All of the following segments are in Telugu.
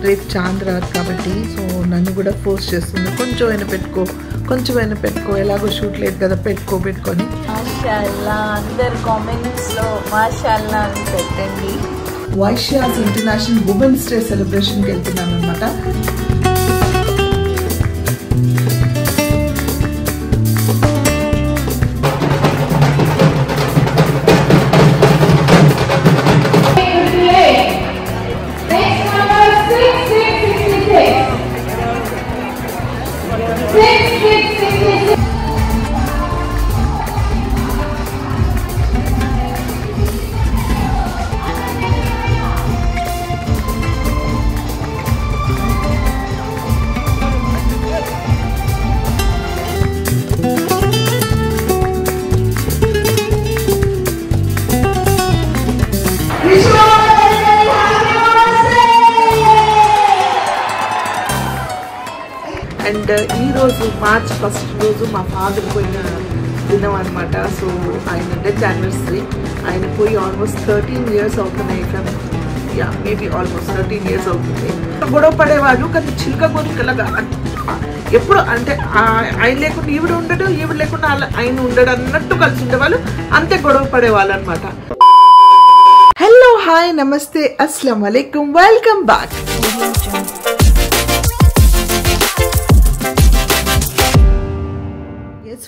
రేపు చాంద్రాత్ కాబట్టి సో నన్ను కూడా ఫోర్స్ చేస్తుంది, కొంచెమైనా పెట్టుకో ఎలాగో షూట్ లేదు కదా పెట్టుకొని. మాషాల్లా అందరు కామెంట్స్లో మాషాల్లా అని పెట్టండి. వైశ్యాస్ ఇంటర్నేషనల్ ఉమెన్స్ డే సెలబ్రేషన్కి వెళ్తున్నాను అనమాట. అండ్ ఈరోజు మార్చ్ 1 రోజు మా ఫాదర్ పోయిన దినం అనమాట. సో ఆయన డెత్ యానివర్సరీ. ఆయన పోయి ఆల్మోస్ట్ 13 years అవుతున్నాయి. మేబీ ఆల్మోస్ట్ 13 years అవుతుంది. గొడవ పడేవాళ్ళు, కానీ చిలుక గోరికలాగా ఎప్పుడు అంటే ఆయన లేకుండా ఈవిడ ఉండడు, ఈవిడ లేకుండా ఆయన ఉండడు అన్నట్టు కలిసి ఉండేవాళ్ళు, అంతే గొడవ పడేవాళ్ళు అనమాట. హలో, హాయ్, నమస్తే, అస్సలం వాలేకుమ్, వెల్కమ్ బ్యాక్.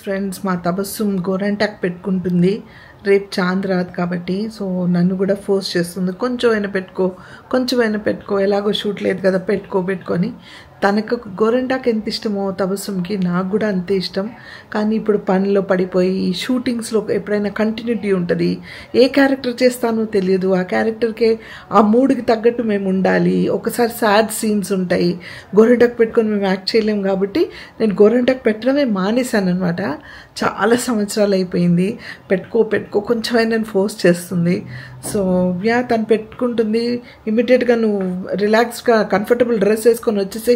ఫ్రెండ్స్, మా తబస్సుమ్ గోరంటాక్ పెట్టుకుంటుంది రేపు చాంద్రాత్ కాబట్టి సో నన్ను కూడా ఫోర్స్ చేస్తుంది, కొంచెమైనా పెట్టుకో ఎలాగో షూట్ లేదు కదా పెట్టుకొని. తనకు గోరంటాక్ ఎంత ఇష్టమో తబస్సుమ్కి, నాకు కూడా అంతే ఇష్టం. కానీ ఇప్పుడు పనిలో పడిపోయి షూటింగ్స్లో ఎప్పుడైనా కంటిన్యూటీ ఉంటుంది, ఏ క్యారెక్టర్ చేస్తానో తెలియదు, ఆ క్యారెక్టర్కే ఆ మూడ్కి తగ్గట్టు మేము ఉండాలి. ఒకసారి సాడ్ సీన్స్ ఉంటాయి, గోరంటాక్ పెట్టుకొని మేము యాక్ట్ చేయలేము కాబట్టి నేను గోరంటాక్ పెట్టడమే మానేశాను అనమాట. చాలా సంవత్సరాలు అయిపోయింది. పెట్టుకో కొంచెమైనా ఫోర్స్ చేస్తుంది. సో తను పెట్టుకుంటుంది. ఇమీడియట్గా నువ్వు రిలాక్స్గా కంఫర్టబుల్ డ్రెస్ వేసుకొని వచ్చేసి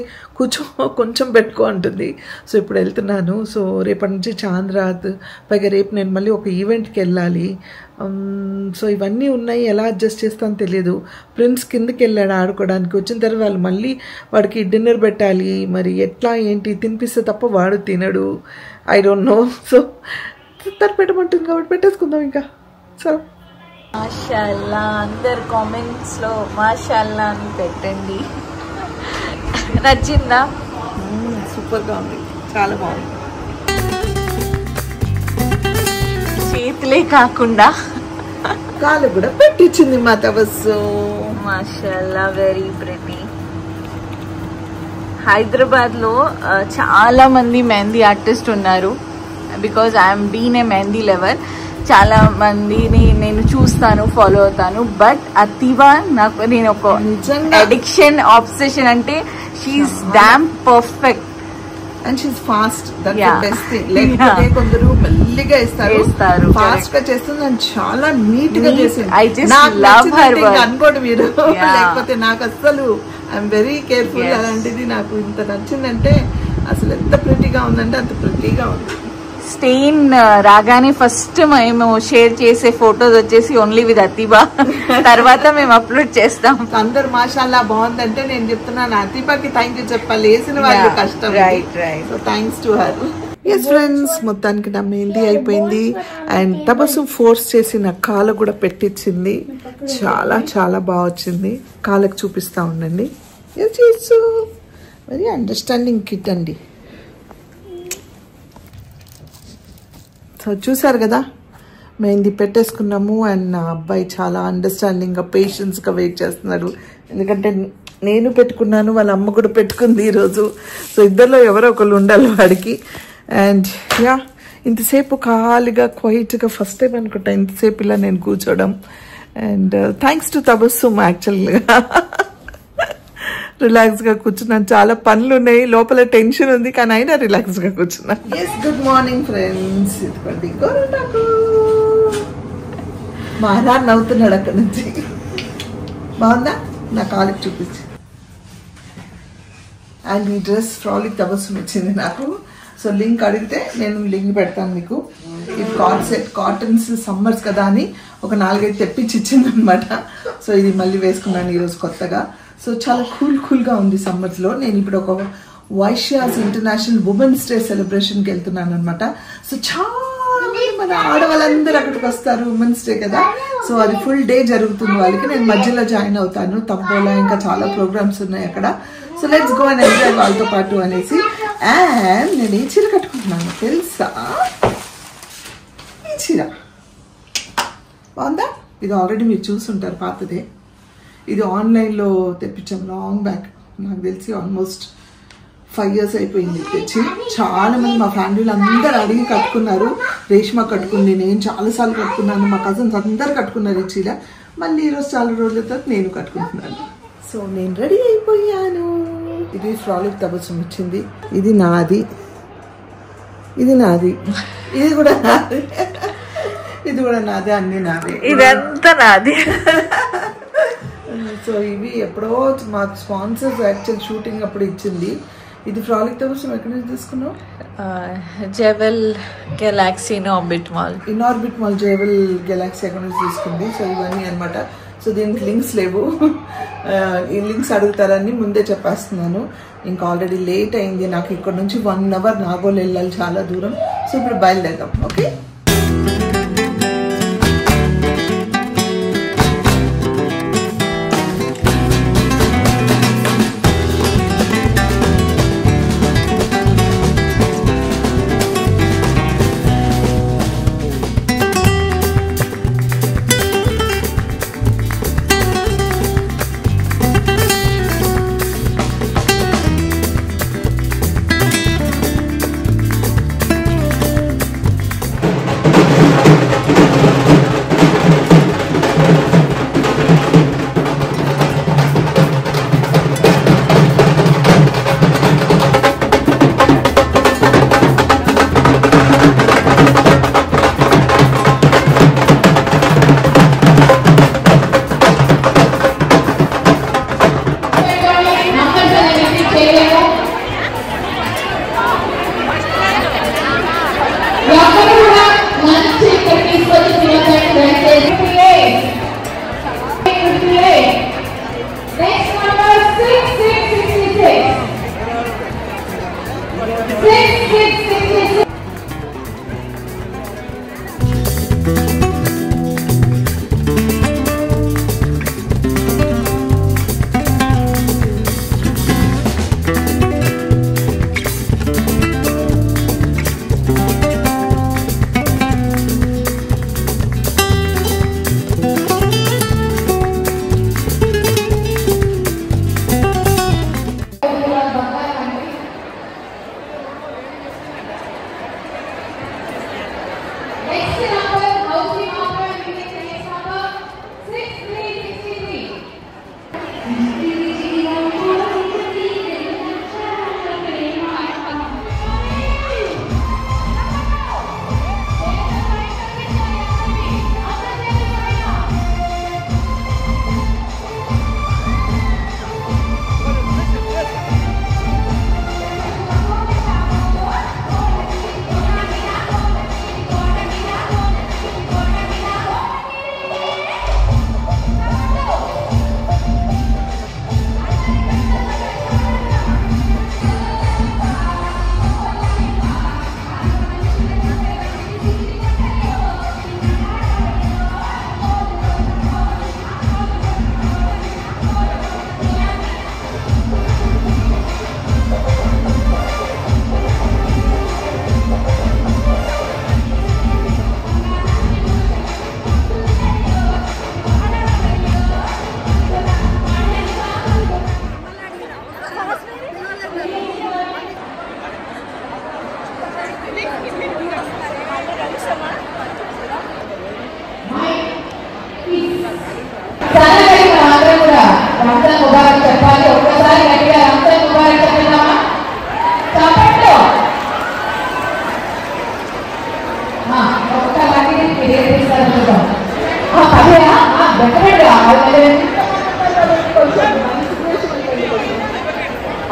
కొంచెం పెట్టుకో అంటుంది. సో ఇప్పుడు వెళ్తున్నాను. సో రేపటి నుంచి చాంద్రాత్, పైగా రేపు నేను మళ్ళీ ఒక ఈవెంట్కి వెళ్ళాలి. సో ఇవన్నీ ఉన్నాయి, ఎలా అడ్జస్ట్ చేస్తానో తెలియదు. ప్రిన్స్ కిందకి వెళ్ళాడు ఆడుకోవడానికి, వచ్చిన తర్వాత వాళ్ళు మళ్ళీ వాడికి డిన్నర్ పెట్టాలి. మరి ఎట్లా ఏంటి తినిపిస్తే తప్ప వాడు తినడు, ఐ డోంట్ నో. సో తను పెట్టమంటుంది కాబట్టి పెట్టేసుకుందాం ఇంకా. సో మాషాల్లా అందరు కామెంట్స్లో మాషాల్లా అని పెట్టండి. నచ్చిందా? సూపర్గా ఉంది, చాలా బాగుంది. చేతులే కాకుండా కాలు కూడా పెట్టించింది మా తబస్సు. మాషాల్లా, very pretty. హైదరాబాద్లో చాలా మంది మెహందీ ఆర్టిస్ట్ ఉన్నారు. Because I'm been a mehndi lover. చాలా మందిని నేను చూస్తాను, ఫాలో అవుతాను. బట్ అతివా నేను ఒక అడిక్షన్, ఆబ్సెషన్. అంటే she's damn perfect and she's fast. That's the best thing. లేకపోతే కొందరు మెల్లిగా ఇస్తారు, ఫాస్ట్ గా చేస్తుంది అండ్ చాలా నీట్ గా చేసింది. I just love her work అనుకోండి మీరు. లేకపోతే నాకు అసలు ఐఎమ్ వెరీ కేర్ఫుల్. అలాంటిది నాకు ఇంత నచ్చిందంటే అసలు ఎంత ప్రిటీగా ఉందంటే అంత ప్రిటీగా ఉంది. స్టెయిన్ రాగానే ఫస్ట్ మేము షేర్ చేసే ఫోటోస్ వచ్చేసి ఓన్లీ విత్ అతిబా. తర్వాత మేము అప్లోడ్ చేస్తాం. అందరు మాషాల్లా బాగుందంటే నేను చెప్తున్నాను అతిబాకి థ్యాంక్ యూ చెప్పాలి. వేసిన వాళ్ళు కష్టం. Right. So thanks to her. Yes friends, మొత్తానికి నా మెహందీ అయిపోయింది. అండ్ తబస్సు ఫోర్స్ చేసి నా కాళ్ళ కూడా పెట్టించింది. చాలా చాలా బాగా వచ్చింది. కాళ్ళకి చూపిస్తా ఉండండి. ఎస్ వెరీ అండర్స్టాండింగ్ కిట్ అండి. సో చూసారు కదా, మెహందీ పెట్టేసుకున్నాము. అండ్ నా అబ్బాయి చాలా అండర్స్టాండింగ్గా పేషెన్స్గా వెయిట్ చేస్తున్నాడు. ఎందుకంటే నేను పెట్టుకున్నాను, వాళ్ళ అమ్మ కూడా పెట్టుకుంది ఈరోజు. సో ఇద్దరిలో ఎవరో ఒకళ్ళు ఉండాలి వాడికి. అండ్ ఇంతసేపు ఖాళీగా క్వైట్గా ఫస్ట్ టైం అనుకుంటా ఇంతసేపు ఇలా నేను కూర్చోవడం. And thanks to Tabassum. యాక్చువల్గా రిలాక్స్గా కూర్చున్నాను. చాలా పనులు ఉన్నాయి, లోపల టెన్షన్ ఉంది, కానీ అయినా రిలాక్స్గా కూర్చున్నాను. Yes, good morning friends. ఇదిగోండి గోరంటాకు. మా నాన్న నవ్వుతున్నాడు అక్కడి నుంచి. బాగుందా? నా కాలికి చూపించి. అండ్ ఈ డ్రెస్ ఫ్రాలిక్ తబస్సుమ్ ఇచ్చింది నాకు. సో లింక్ అడిగితే నేను లింక్ పెడతాను మీకు. ఇది కాటన్స్ సమ్మర్స్ కదా అని ఒక 4-5 తెప్పించి ఇచ్చింది అనమాట. సో ఇది మళ్ళీ వేసుకున్నాను ఈరోజు కొత్తగా. సో చాలా కూల్గా ఉంది సమ్మర్స్లో. నేను ఇప్పుడు ఒక వైశ్యాస్ ఇంటర్నేషనల్ ఉమెన్స్ డే సెలబ్రేషన్కి వెళ్తున్నాను అనమాట. సో చాలా మంది మన ఆడవాళ్ళందరూ అక్కడికి వస్తారు, ఉమెన్స్ డే కదా. సో అది ఫుల్ డే జరుగుతుంది వాళ్ళకి. నేను మధ్యలో జాయిన్ అవుతాను. తంబోలా ఇంకా చాలా ప్రోగ్రామ్స్ ఉన్నాయి అక్కడ. So let's go and enjoy వాళ్ళతో పాటు అనేసి. అండ్ నేను ఈ చీర కట్టుకుంటున్నాను తెలుసా, ఈ చీర బాగుందా? ఇది ఆల్రెడీ మీరు చూసుంటారు, పాతదే. ఇది ఆన్లైన్లో తెప్పించాం లాంగ్ బ్యాక్, నాకు తెలిసి ఆల్మోస్ట్ 5 years అయిపోయింది తెచ్చి. చాలా మంది మా ఫ్యామిలీలో అందరు అడిగి కట్టుకున్నారు. రేష్మా కట్టుకుంది, నేను చాలాసార్లు కట్టుకున్నాను, మా కజిన్స్ అందరు కట్టుకున్నారు ఈ చీర. మళ్ళీ ఈరోజు చాలా రోజుల తర్వాత నేను కట్టుకుంటున్నాను. సో నేను రెడీ అయిపోయాను. ఇది ఫ్రాలిక్ తబస్సుం ఇచ్చింది. ఇది నాది, ఇది నాది, ఇది కూడా నాది, ఇది కూడా నాదే, అన్ని నాది, ఇదంతా నాది. సో ఇవి ఎప్పుడో మా స్పాన్సర్స్ యాక్చువల్ షూటింగ్ అప్పుడు ఇచ్చింది. ఇది ఫ్రాలిక్ తబస్సుం ఎక్కడి నుంచి తీసుకున్నావు? Jewel Galaxy in orbit mall jewel Galaxy ఎక్కడి నుంచి తీసుకుంది. సో ఇవన్నీ అనమాట. సో దీనికి లింక్స్ లేవు, ఈ లింక్స్ అడుగుతారని ముందే చెప్పేస్తున్నాను. ఇంకా ఆల్రెడీ లేట్ అయింది నాకు. ఇక్కడ నుంచి 1 hour నాగోల్ వెళ్ళాలి, చాలా దూరం. సో ఇప్పుడు బయలుదేరాం. ఓకే.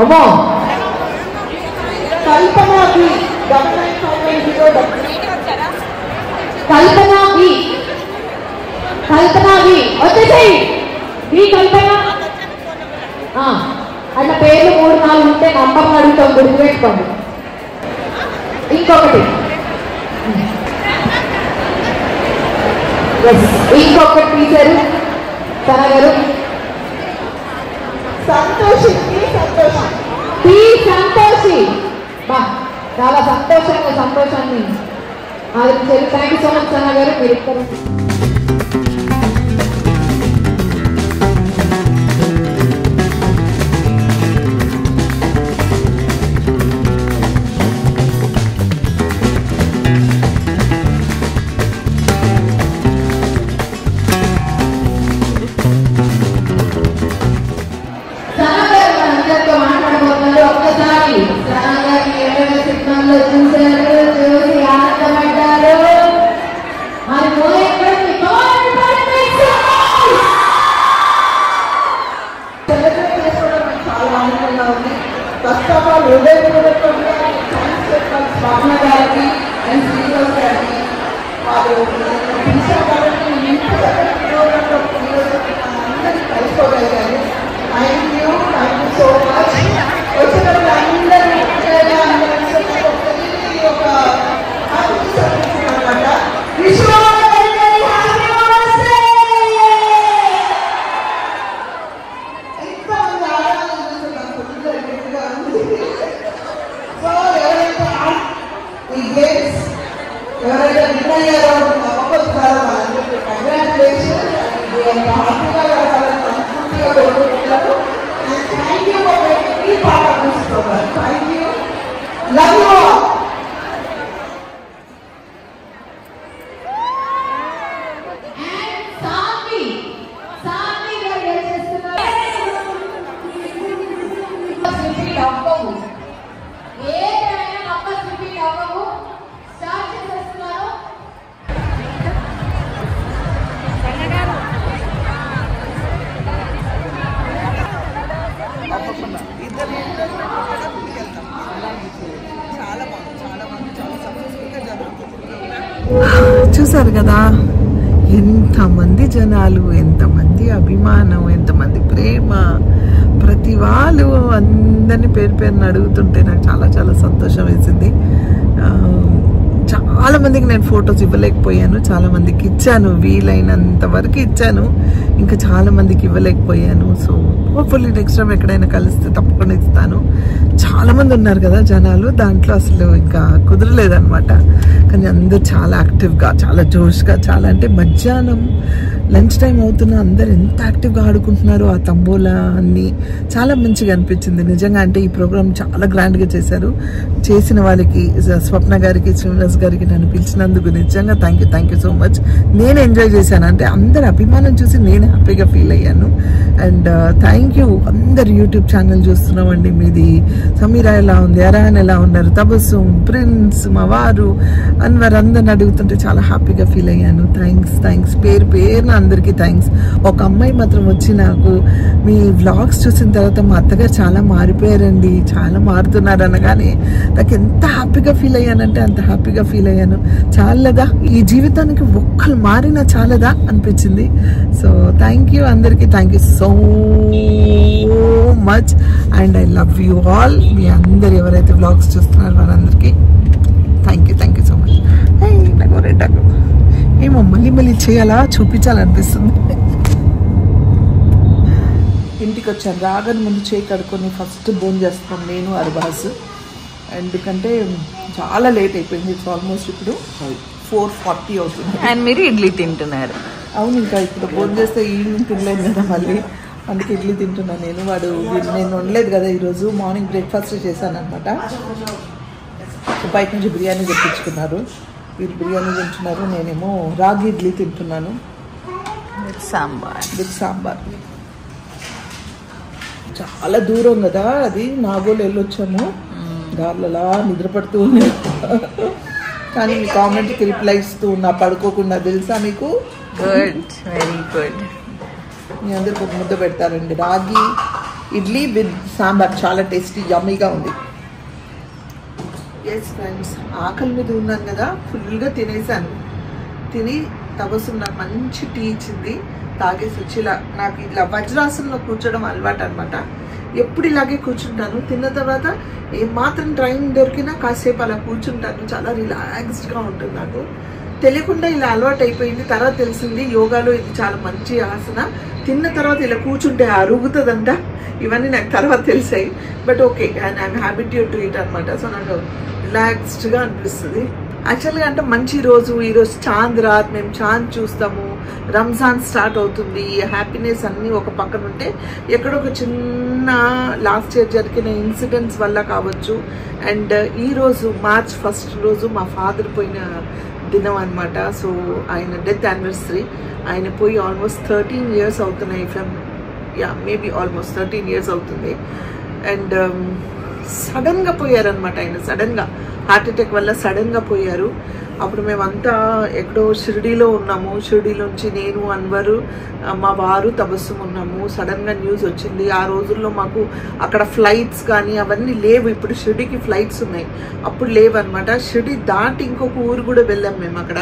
అమ్మో కల్పన అట్లా పేర్లు 3-4 ఉంటే నంబర్లు అడుగుతాం, గుర్తుపెట్టుకోండి. ఇంకొకటి టీచర్ తన గారు సంతోషి బా చాలా సంతోషాన్ని ఆదరించారు. థ్యాంక్ యూ సో మచ్ సన్న గారు. మీరు ఇక్కడ చూసారు కదా, ఎంతమంది జనాలు, ఎంతమంది అభిమానం, ఎంతమంది ప్రేమ. ప్రతి వాళ్ళు అందరినీ పేరు పేరుని అడుగుతుంటే నాకు చాలా చాలా సంతోషం వేసింది. చాలా మందికి నేను ఫొటోస్ ఇవ్వలేకపోయాను, చాలా మందికి ఇచ్చాను, వీలైనంత వరకు ఇచ్చాను, ఇంకా చాలా మందికి ఇవ్వలేకపోయాను. సో హోప్ఫుల్లీ నెక్స్ట్ టైం ఎక్కడైనా కలిస్తే తప్పకుండా ఇస్తాను. చాలా మంది ఉన్నారు కదా జనాలు, దాంట్లో అసలు ఇంకా కుదరలేదన్నమాట. కానీ అందరు చాలా యాక్టివ్గా, చాలా జోష్గా, చాలా అంటే మధ్యాహ్నం లంచ్ టైం అవుతున్నా అందరు ఎంత యాక్టివ్గా ఆడుకుంటున్నారు. ఆ తంబోలా అన్నీ చాలా మంచిగా అనిపించింది నిజంగా. అంటే ఈ ప్రోగ్రామ్ చాలా గ్రాండ్గా చేశారు. చేసిన వాళ్ళకి, స్వప్న గారికి, శ్రీనివాస్ గారికి నన్ను పిలిచినందుకు నిజంగా థ్యాంక్ యూ సో మచ్. నేను ఎంజాయ్ చేశాను, అంటే అందరి అభిమానం చూసి నేను హ్యాపీగా ఫీల్ అయ్యాను. అండ్ థ్యాంక్ యూ అందరు యూట్యూబ్ ఛానల్ చూస్తున్నామండి. మీది సమీరా ఎలా ఉంది, అరాన్ ఎలా ఉన్నారు, తబస్సుం, ప్రిన్స్, మా వారు, అన్వర్ అందరిని అడుగుతుంటే చాలా హ్యాపీగా ఫీల్ అయ్యాను. థ్యాంక్స్ పేరు పేరున అందరికీ థ్యాంక్స్. ఒక అమ్మాయి మాత్రం వచ్చి నాకు మీ వ్లాగ్స్ చూసిన తర్వాత మా అత్తగారు చాలా మారిపోయారండి, చాలా మారుతున్నారు అనగానే నాకు ఎంత హ్యాపీగా ఫీల్ అయ్యానంటే అంత హ్యాపీగా ఫీల్ అయ్యాను. చాలదా ఈ జీవితానికి ఒక్కరు మారినా చాలదా అనిపించింది. సో థ్యాంక్ యూ అందరికీ, thank you so much and I love you all. మీ అందరు ఎవరైతే వ్లాగ్స్ చూస్తున్నారో వారందరికీ థ్యాంక్ యూ సో మచ్. నాకు రెడ్డాకు ఏమో మళ్ళీ చేయాలా, చూపించాలనిపిస్తుంది. ఇంటికి వచ్చాను, రాగానే ముందు చేయి కడుక్కొని ఫస్ట్ భోజనం చేస్తాను నేను, అర్బాస్. ఎందుకంటే చాలా లేట్ అయిపోయింది. ఇట్స్ ఆల్మోస్ట్ ఇప్పుడు 4:40 అవుతుంది. అండ్ మీరు ఇడ్లీ తింటున్నారు? అవును, ఇంకా ఇప్పుడు భోజనం చేస్తే ఈవినింగ్ తినలేదు కదా మళ్ళీ, అందుకే ఇడ్లీ తింటున్నాను నేను. నేను వండలేదు కదా ఈరోజు, మార్నింగ్ బ్రేక్ఫాస్ట్ చేశాను అనమాట. బయట నుంచి బిర్యానీ తెప్పించుకున్నారు, వీళ్ళు బిర్యానీ తింటున్నారు, నేనేమో రాగి ఇడ్లీ తింటున్నాను విత్ సాంబార్. చాలా దూరం కదా అది, నాగోలు వెళ్ళొచ్చాము, దారిలో నిద్రపడుతూ ఉంది. కానీ మీ కామెంట్కి రిప్లై ఇస్తూ ఉన్నా పడుకోకుండా, తెలుసా మీకు? Good, very good. మీ అందరికి ఒక ముద్ద పెడతారండి. రాగి ఇడ్లీ విత్ సాంబార్ చాలా టేస్టీ యమ్మీగా ఉంది. ఎస్ ఫ్రెండ్స్, ఆకలి మీద ఉన్నాను కదా, ఫుల్గా తినేసాను. తిని తబస్సు నాకు మంచి టీ ఇచ్చింది, తాగేసి వచ్చి నాకు ఇట్లా వజ్రాసనంలో కూర్చోవడం అలవాటు అనమాట. ఎప్పుడు ఇలాగే కూర్చుంటాను. తిన్న తర్వాత ఏమాత్రం టైం దొరికినా కాసేపు అలా కూర్చుంటాను. చాలా రిలాక్స్డ్గా ఉంటుంది. నాకు తెలియకుండా ఇలా అలవాటు అయిపోయింది. తర్వాత తెలిసింది యోగాలో ఇది చాలా మంచి ఆసన. తిన్న తర్వాత ఇలా కూర్చుంటే అరుగుతుందంట. ఇవన్నీ నాకు తర్వాత తెలిసాయి. But okay, and I'm habituated to it అనమాట. సో నాకు రిలాక్స్డ్గా అనిపిస్తుంది. యాక్చువల్గా అంటే మంచి రోజు ఈరోజు చాంద్ రాత్, మేము చాంద్ చూస్తాము. రంజాన్ స్టార్ట్ అవుతుంది. హ్యాపీనెస్ అన్నీ ఒక పక్కన ఉంటే ఎక్కడో ఒక చిన్న లాస్ట్ ఇయర్ జరిగిన ఇన్సిడెంట్స్ వల్ల కావచ్చు. అండ్ ఈరోజు మార్చ్ 1 రోజు మా ఫాదర్ పోయిన దినం అనమాట. సో ఆయన డెత్ యానివర్సరీ. ఆయన పోయి ఆల్మోస్ట్ 13 years అవుతున్నాయి. మేబీ ఆల్మోస్ట్ 13 years అవుతుంది. అండ్ సడన్గా పోయారనమాట. ఆయన సడన్గా హార్ట్ అటాక్ వల్ల సడన్గా పోయారు. అప్పుడు మేమంతా ఎక్కడో షిరిడీలో ఉన్నాము. షిరిడీలోంచి నేను, అన్వరు, మా వారు, తబస్సుం ఉన్నాము. సడన్గా న్యూస్ వచ్చింది. ఆ రోజుల్లో మాకు అక్కడ ఫ్లైట్స్ కానీ అవన్నీ లేవు. ఇప్పుడు షిరిడీకి ఫ్లైట్స్ ఉన్నాయి, అప్పుడు లేవు అనమాట. షిరిడీ దాటి ఇంకొక ఊరు కూడా వెళ్ళాం మేము. అక్కడ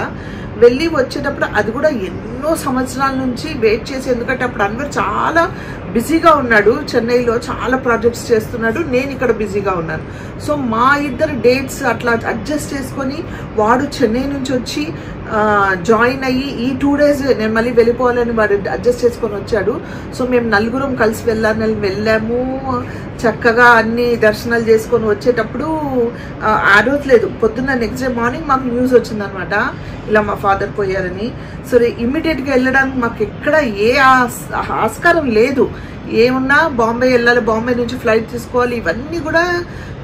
వెళ్ళి వచ్చేటప్పుడు అది కూడా ఎన్నో సంవత్సరాల నుంచి వెయిట్ చేసి, ఎందుకంటే అప్పుడు అన్వర్ చాలా బిజీగా ఉన్నాడు. చెన్నైలో చాలా ప్రాజెక్ట్స్ చేస్తున్నాడు, నేను ఇక్కడ బిజీగా ఉన్నాను. సో మా ఇద్దరు డేట్స్ అట్లా అడ్జస్ట్ చేసుకొని వాడు చెన్నై నుంచి వచ్చి జాయిన్ అయ్యి ఈ 2 days నేను మళ్ళీ వెళ్ళిపోవాలని వాడు అడ్జస్ట్ చేసుకొని వచ్చాడు. సో మేము నలుగురం కలిసి వెళ్ళాము. చక్కగా అన్ని దర్శనాలు చేసుకొని వచ్చేటప్పుడు ఆ రోజు లేదు, పొద్దున్న నెక్స్ట్ డే మార్నింగ్ మాకు న్యూస్ వచ్చిందనమాట, ఇలా మా ఫాదర్ పోయారని. సో ఇమ్మీడియట్గా వెళ్ళడానికి మాకు ఎక్కడ ఏ ఆస్కారం లేదు. ఏమున్నా బాంబే వెళ్ళాలి, బాంబే నుంచి ఫ్లైట్ తీసుకోవాలి. ఇవన్నీ కూడా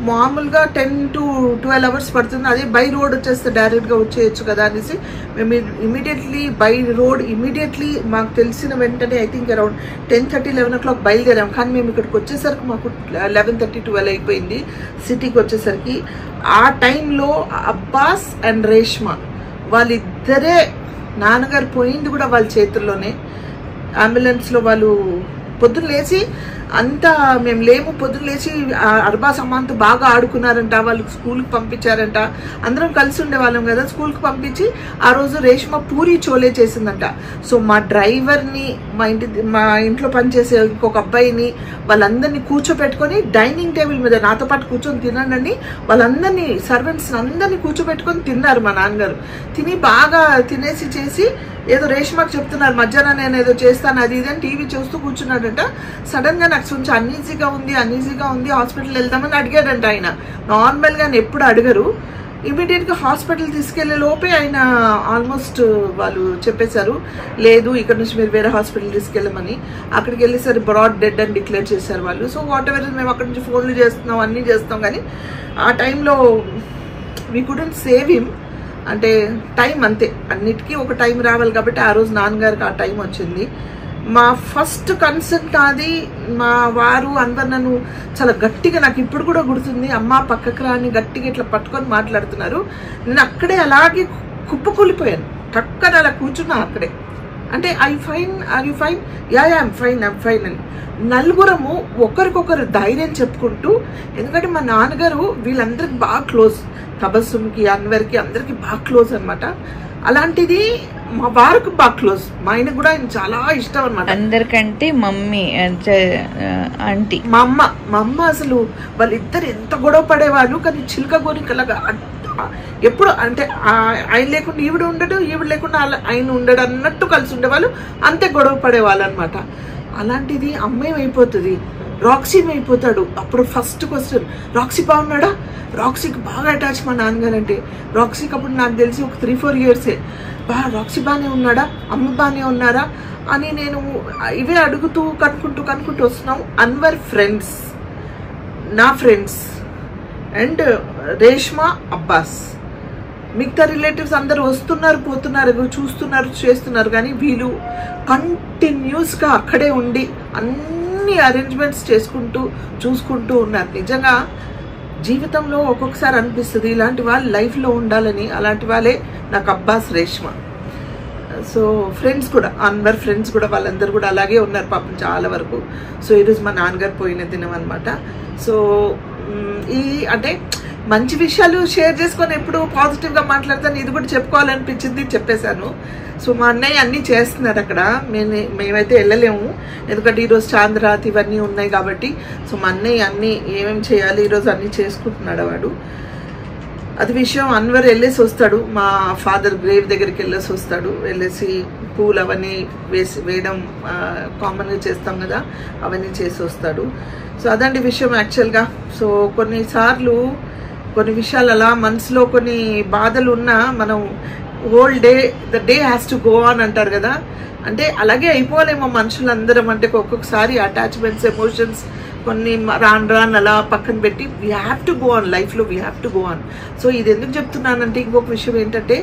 మామూలుగా 10 to 12 hours పడుతుంది. అదే బై రోడ్ వచ్చేస్తే డైరెక్ట్గా వచ్చేయచ్చు కదా అనేసి మేము ఇమీడియట్లీ బై రోడ్ మాకు తెలిసిన వెంటనే ఐ థింక్ అరౌండ్ 10:30, 11 o'clock బయలుదేరాం. కానీ మేము ఇక్కడికి వచ్చేసరికి మాకు 11:30, 12 అయిపోయింది సిటీకి వచ్చేసరికి. ఆ టైంలో అబ్బాస్ అండ్ రేష్మా వాళ్ళిద్దరే, నాన్నగారు పోయింది కూడా వాళ్ళ చేతుల్లోనే. అంబులెన్స్లో వాళ్ళు పొద్దున్న లేచి అంతా మేము లేము, పొద్దున్న లేచి అర్బా సమాన్తో బాగా ఆడుకున్నారంట. వాళ్ళకి స్కూల్కి పంపించారంట. అందరం కలిసి ఉండేవాళ్ళం కదా, స్కూల్కి పంపించి ఆ రోజు రేష్మ పూరి చోలే చేసిందంట. సో మా డ్రైవర్ని, మా ఇంట్లో పనిచేసే ఇంకొక అబ్బాయిని, వాళ్ళందరినీ కూర్చోపెట్టుకొని డైనింగ్ టేబుల్ మీద నాతో పాటు కూర్చొని తినండి, వాళ్ళందరినీ సర్వెంట్స్ అందరినీ కూర్చోపెట్టుకొని తిన్నారు. మా నాన్నగారు తిని బాగా తినేసి చేసి ఏదో రేష్మకు చెప్తున్నారు, మధ్యాహ్నం నేను ఏదో చేస్తాను అది ఇదని టీవీ చూస్తూ కూర్చున్నాడంట. సడన్గా నాకు కొంచెం అన్ఈజీగా ఉంది, హాస్పిటల్ వెళ్దామని అడిగాడంట. ఆయన నార్మల్గా ఎప్పుడు అడగరు. ఇమీడియట్గా హాస్పిటల్ తీసుకెళ్లే లోపే ఆయన ఆల్మోస్ట్ వాళ్ళు చెప్పేశారు, లేదు ఇక్కడ నుంచి మీరు వేరే హాస్పిటల్ తీసుకెళ్ళమని. అక్కడికి వెళ్ళేసరి బ్రాడ్ డెడ్ అని డిక్లేర్ చేశారు వాళ్ళు. సో వాట్ ఎవర్, మేము అక్కడి నుంచి ఫోన్లు చేస్తున్నాం, అన్నీ చేస్తాం. కానీ ఆ టైంలో వీ కుడెంట్ సేవ్ హిమ్. అంటే టైం అంతే, అన్నిటికీ ఒక టైం రావాలి కాబట్టి ఆ రోజు నాన్నగారికి ఆ టైం వచ్చింది. మా ఫస్ట్ కన్సర్ట్ అది. మా వారు అందరు నన్ను చాలా గట్టిగా, నాకు ఇప్పుడు కూడా గుర్తుంది, అమ్మ పక్కకు రాని గట్టిగా ఇట్లా పట్టుకొని మాట్లాడుతున్నారు. నేను అక్కడే అలాగే కుప్పకూలిపోయాను, టక్కన అలా కూర్చున్నా అక్కడే. అంటే are you fine? Ya I'm fine అని నలుగురము ఒకరికొకరు ధైర్యం చెప్పుకుంటూ, ఎందుకంటే మా నాన్నగారు వీళ్ళందరికి బాగా క్లోజ్, తబస్సుకి, అన్వర్కి, అందరికి బాగా క్లోజ్ అనమాట. అలాంటిది మా వారికి బాగా క్లోజ్, మా ఆయన కూడా ఆయన చాలా ఇష్టం అనమాట. అందరికంటే మమ్మీ ఆంటీ, మా అమ్మ అసలు వాళ్ళిద్దరు ఎంత గొడవ పడేవాళ్ళు. కానీ చిలుక గోరికలాగా ఎప్పుడు అంటే ఆయన లేకుండా ఈవిడ ఉండడు, ఈవిడ లేకుండా ఆయన ఉండడు అన్నట్టు కలిసి ఉండేవాళ్ళు, అంతే గొడవ పడేవాళ్ళు అనమాట. అలాంటిది అమ్మాయి అయిపోతుంది, రాక్సీ అయిపోతాడు. అప్పుడు ఫస్ట్ క్వశ్చన్, రాక్సీ బాగున్నాడా? రాక్సీకి బాగా అటాచ్ మా నాన్నగారు అంటే. రాక్సీకి అప్పుడు నాకు తెలిసి ఒక 3-4 years రాక్సీ బాగానే ఉన్నాడా, అమ్మ బాగానే ఉన్నారా అని నేను ఇవే అడుగుతూ కనుక్కుంటూ వస్తున్నాం. అన్వర్ ఫ్రెండ్స్, నా ఫ్రెండ్స్ అండ్ రేష్మా, అబ్బాస్, మిగతా రిలేటివ్స్ అందరు వస్తున్నారు, పోతున్నారు, చూస్తున్నారు, చేస్తున్నారు. కానీ వీళ్ళు కంటిన్యూస్గా అక్కడే ఉండి అన్ని అరేంజ్మెంట్స్ చూసుకుంటూ ఉన్నారు. నిజంగా జీవితంలో ఒక్కొక్కసారి అనిపిస్తుంది ఇలాంటి వాళ్ళు లైఫ్లో ఉండాలని. అలాంటి వాళ్ళే నాకు అబ్బాస్, రేష్మా. సో ఫ్రెండ్స్ కూడా, అన్వర్ ఫ్రెండ్స్ కూడా వాళ్ళందరూ కూడా అలాగే ఉన్నారు పాపం చాలా వరకు. సో ఈరోజు మా నాన్నగారు పోయిన దినం అనమాట. సో ఈ అంటే మంచి విషయాలు షేర్ చేసుకొని ఎప్పుడు పాజిటివ్గా మాట్లాడతాను, ఇది కూడా చెప్పుకోవాలనిపించింది, చెప్పేశాను. సో మా అన్నయ్య అన్నీ చేస్తున్నారు అక్కడ. మేమైతే వెళ్ళలేము, ఎందుకంటే ఈరోజు చాంద్రాత్ ఇవన్నీ ఉన్నాయి కాబట్టి. సో మా అన్నయ్య అన్నీ ఏమేమి చేయాలి ఈరోజు అన్నీ చేసుకుంటున్నాడు వాడు. అది విషయం. అన్వర్ వెళ్ళేసి వస్తాడు, మా ఫాదర్ గ్రేవ్ దగ్గరికి వెళ్ళేసి వస్తాడు. వెళ్ళేసి పూలు అవన్నీ వేయడం కామన్గా చేస్తాం కదా, అవన్నీ చేసి వస్తాడు. సో అదండి విషయం యాక్చువల్గా. సో కొన్నిసార్లు కొన్ని విషయాలు అలా మనసులో కొన్ని బాధలు ఉన్నా మనం whole day the day has to go on అంటారు కదా, అంటే అలాగే అయిపోలేమో మనుషులందరం. అంటే ఒక్కొక్కసారి అటాచ్మెంట్స్, ఎమోషన్స్ కొన్ని రాను అలా పక్కన పెట్టి we have to go on, లైఫ్లో we have to go on. So ఇది ఎందుకు చెప్తున్నానంటే ఇంకొక విషయం ఏంటంటే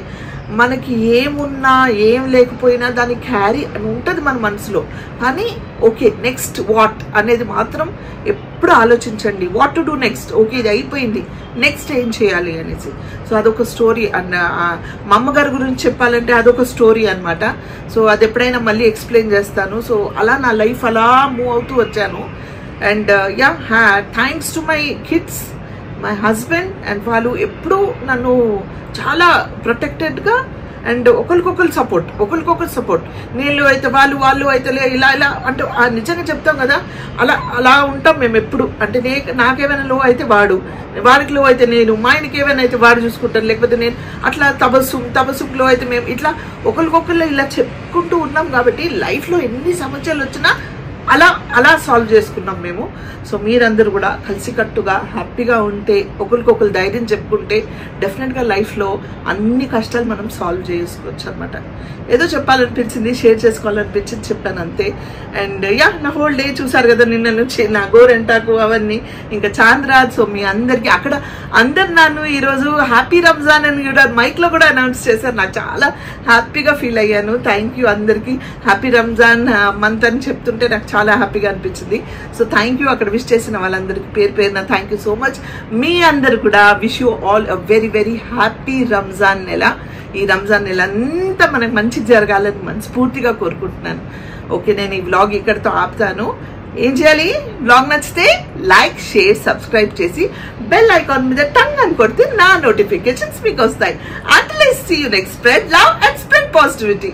మనకి ఏమున్నా ఏం లేకపోయినా దాని క్యారీ అని ఉంటుంది మన మనసులో, కానీ ఓకే నెక్స్ట్ వాట్ అనేది మాత్రం ఎప్పుడు ఆలోచించండి. What to do next, okay ఇది అయిపోయింది, నెక్స్ట్ ఏం చేయాలి అనేసి. సో అదొక స్టోరీ. మా అమ్మగారి గురించి చెప్పాలంటే అదొక స్టోరీ అనమాట. సో అది ఎప్పుడైనా మళ్ళీ ఎక్స్ప్లెయిన్ చేస్తాను. సో అలా నా లైఫ్ అలా మూవ్ అవుతూ వచ్చాను. And thanks to my kids, my husband, and వాళ్ళు ఎప్పుడూ నన్ను చాలా ప్రొటెక్టెడ్గా అండ్ ఒకరికొకరు సపోర్ట్. నేను అయితే వాళ్ళు అయితే ఇలా అంటే నిజంగా చెప్తాం కదా, అలా ఉంటాం మేము ఎప్పుడు. అంటే నాకేమైనా లో అయితే వాడికి లో అయితే నేను, మా ఆయనకి ఏమైనా అయితే వాడు చూసుకుంటాను, లేకపోతే నేను అట్లా తబస్సులో అయితే మేము ఇట్లా ఒకరికొకరు ఇలా చెప్పుకుంటూ ఉన్నాం. కాబట్టి లైఫ్లో ఎన్ని సమస్యలు వచ్చినా అలా సాల్వ్ చేసుకున్నాం మేము. సో మీరందరూ కూడా కలిసికట్టుగా హ్యాపీగా ఉంటే, ఒకరికొకరు ధైర్యం చెప్పుకుంటే డెఫినెట్గా లైఫ్లో అన్ని కష్టాలు మనం సాల్వ్ చేసుకోవచ్చు అనమాట. ఏదో చెప్పాలనిపించింది, షేర్ చేసుకోవాలనిపించింది, చెప్పాను అంతే. అండ్ నా హోల్ డే చూసారు కదా, నిన్న నుంచి నా గోరెంటాకు అవన్నీ, ఇంకా చాంద్రాత్. సో మీ అందరికీ అక్కడ అందరు నన్ను ఈరోజు హ్యాపీ రంజాన్ అని కూడా మైక్లో కూడా అనౌన్స్ చేశారు. నాకు చాలా హ్యాపీగా ఫీల్ అయ్యాను. థ్యాంక్ యూ అందరికీ. హ్యాపీ రంజాన్ మంత్ అని చెప్తుంటే నాకు చాలా హ్యాపీగా అనిపించింది. సో థ్యాంక్ యూ అక్కడ విష్ చేసిన వాళ్ళందరికీ పేరున థ్యాంక్ యూ సో మచ్. మీ అందరు కూడా wish you all a very very happy Ramzan నెల. ఈ రంజాన్ నెల అంతా మనకు మంచి జరగాలని మనస్ఫూర్తిగా కోరుకుంటున్నాను. ఓకే, నేను ఈ వ్లాగ్ ఇక్కడితో ఆపుతాను. ఏం చేయాలి, వ్లాగ్ నచ్చితే లైక్, షేర్, సబ్స్క్రైబ్ చేసి బెల్ ఐకాన్ మీద టంగ్ అని కొడితే నా నోటిఫికేషన్స్ మీకు వస్తాయి. Until I see you next, spread love and spread positivity.